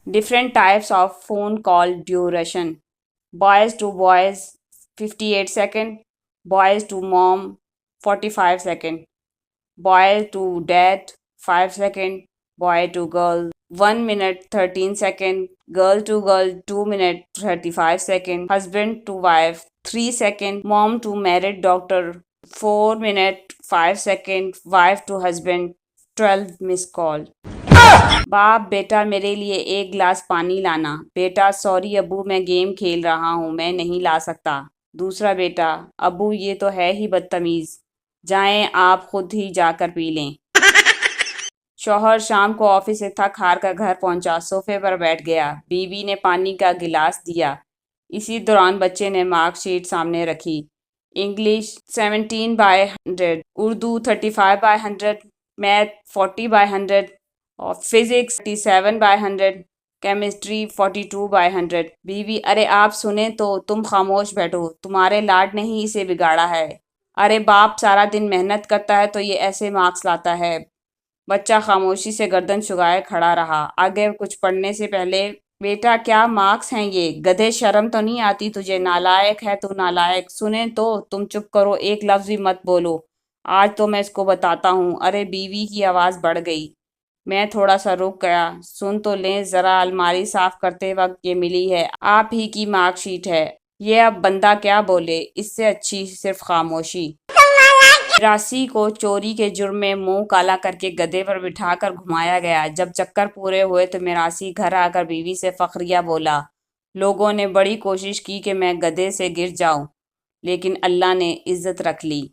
Different types of phone call duration. Boys to boys 58 second, boys to mom 45 second, boy to dad 5 second, boy to girl 1 minute 13 second, girl to girl 2 minute 35 second, husband to wife 3 second, mom to married doctor 4 minute 5 second, wife to husband 12 missed call. बाप बेटा मेरे लिए एक गिलास पानी लाना। बेटा sorry अब्बू मैं गेम खेल रहा हूँ मैं नहीं ला सकता। दूसरा बेटा अब्बू ये तो है ही बदतमीज, जाएं आप खुद ही जाकर पी लें। शौहर शाम को ऑफिस से थक हार कर घर पहुंचा, सोफे पर बैठ गया, बीवी ने पानी का गिलास दिया। इसी दौरान बच्चे ने मार्कशीट सामने रखी। इंग्लिश 17/100, उर्दू 35/100, मैथ 40/100 और फिजिक्स 37/100, केमिस्ट्री 42/100। बीवी अरे आप सुने तो तुम खामोश बैठो, तुम्हारे लाड ने ही इसे बिगाड़ा है। अरे बाप सारा दिन मेहनत करता है तो ये ऐसे मार्क्स लाता है। बच्चा खामोशी से गर्दन झुकाए खड़ा रहा। आगे कुछ पढ़ने से पहले बेटा क्या मार्क्स हैं ये, गधे शर्म तो नहीं आती तुझे, नालायक है तू नालायक। सुने तो तुम चुप करो, एक लफ्ज भी मत बोलो, आज तो मैं इसको बताता हूँ। अरे बीवी की आवाज़ बढ़ गई। मैं थोड़ा सा रुक गया। सुन तो लें ज़रा, अलमारी साफ करते वक्त ये मिली है, आप ही की मार्कशीट है ये। अब बंदा क्या बोले, इससे अच्छी सिर्फ खामोशी। मिरासी को चोरी के जुर्म में मुंह काला करके गधे पर बिठाकर घुमाया गया। जब चक्कर पूरे हुए तो मिरासी घर आकर बीवी से फखरिया बोला, लोगों ने बड़ी कोशिश की कि मैं गधे से गिर जाऊं, लेकिन अल्लाह ने इज्जत रख ली।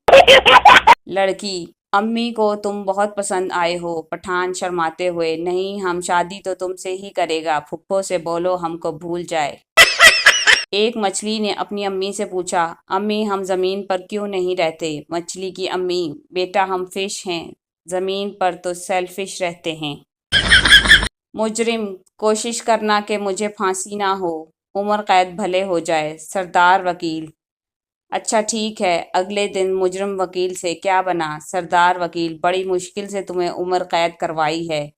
लड़की अम्मी को तुम बहुत पसंद आए हो। पठान शर्माते हुए, नहीं हम शादी तो तुमसे ही करेगा, फुप्पो से बोलो हमको भूल जाए। एक मछली ने अपनी अम्मी से पूछा, अम्मी हम ज़मीन पर क्यों नहीं रहते? मछली की अम्मी, बेटा हम फिश हैं, ज़मीन पर तो सेल्फिश रहते हैं। मुजरिम कोशिश करना कि मुझे फांसी ना हो, उम्र कैद भले हो जाए। सरदार वकील अच्छा ठीक है। अगले दिन मुजरिम वकील से, क्या बना? सरदार वकील बड़ी मुश्किल से तुम्हें उम्र कैद करवाई है,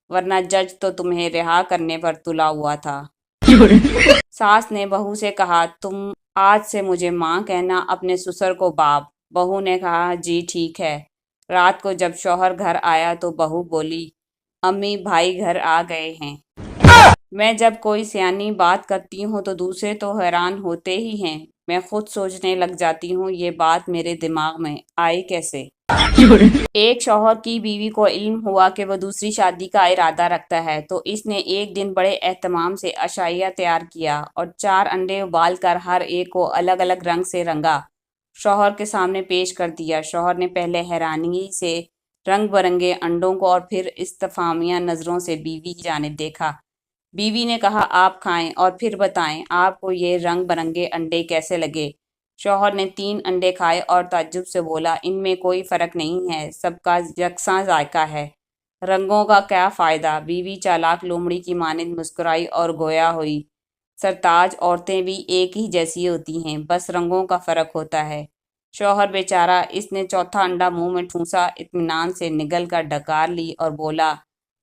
वरना जज तो तुम्हें रिहा करने पर तुला हुआ था। सास ने बहू से कहा, तुम आज से मुझे माँ कहना, अपने ससुर को बाप। बहू ने कहा, जी ठीक है। रात को जब शौहर घर आया तो बहू बोली, अम्मी भाई घर आ गए हैं। मैं जब कोई सियानी बात करती हूँ तो दूसरे तो हैरान होते ही हैं, मैं खुद सोचने लग जाती हूँ ये बात मेरे दिमाग में आई कैसे। एक शौहर की बीवी को इल्म हुआ कि वह दूसरी शादी का इरादा रखता है, तो इसने एक दिन बड़े एहतमाम से अशाइया तैयार किया और 4 अंडे उबाल कर हर एक को अलग अलग रंग से रंगा, शौहर के सामने पेश कर दिया। शौहर ने पहले हैरानी से रंग बरंगे अंडों को और फिर इस्तफामिया नज़रों से बीवी की जानिब देखा। बीवी ने कहा, आप खाएं और फिर बताएं आपको ये रंग बरंगे अंडे कैसे लगे। शौहर ने 3 अंडे खाए और ताज्जुब से बोला, इनमें कोई फ़र्क नहीं है, सबका यकसां जायका है, रंगों का क्या फ़ायदा। बीवी चालाक लोमड़ी की मानिंद मुस्कुराई और गोया हुई, सरताज औरतें भी एक ही जैसी होती हैं, बस रंगों का फ़र्क होता है। शौहर बेचारा, इसने चौथा अंडा मुंह में ठूंसा, इत्मीनान से निगल कर डकार ली और बोला,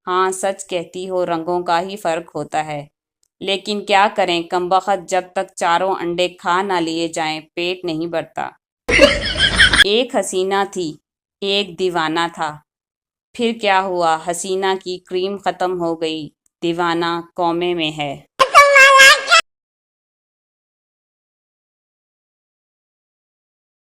हाँ सच कहती हो, रंगों का ही फ़र्क होता है, लेकिन क्या करें कमबख्त, जब तक चारों अंडे खा ना लिए जाएं पेट नहीं भरता। एक हसीना थी, एक दीवाना था। फिर क्या हुआ? हसीना की क्रीम ख़त्म हो गई, दीवाना कोमे में है।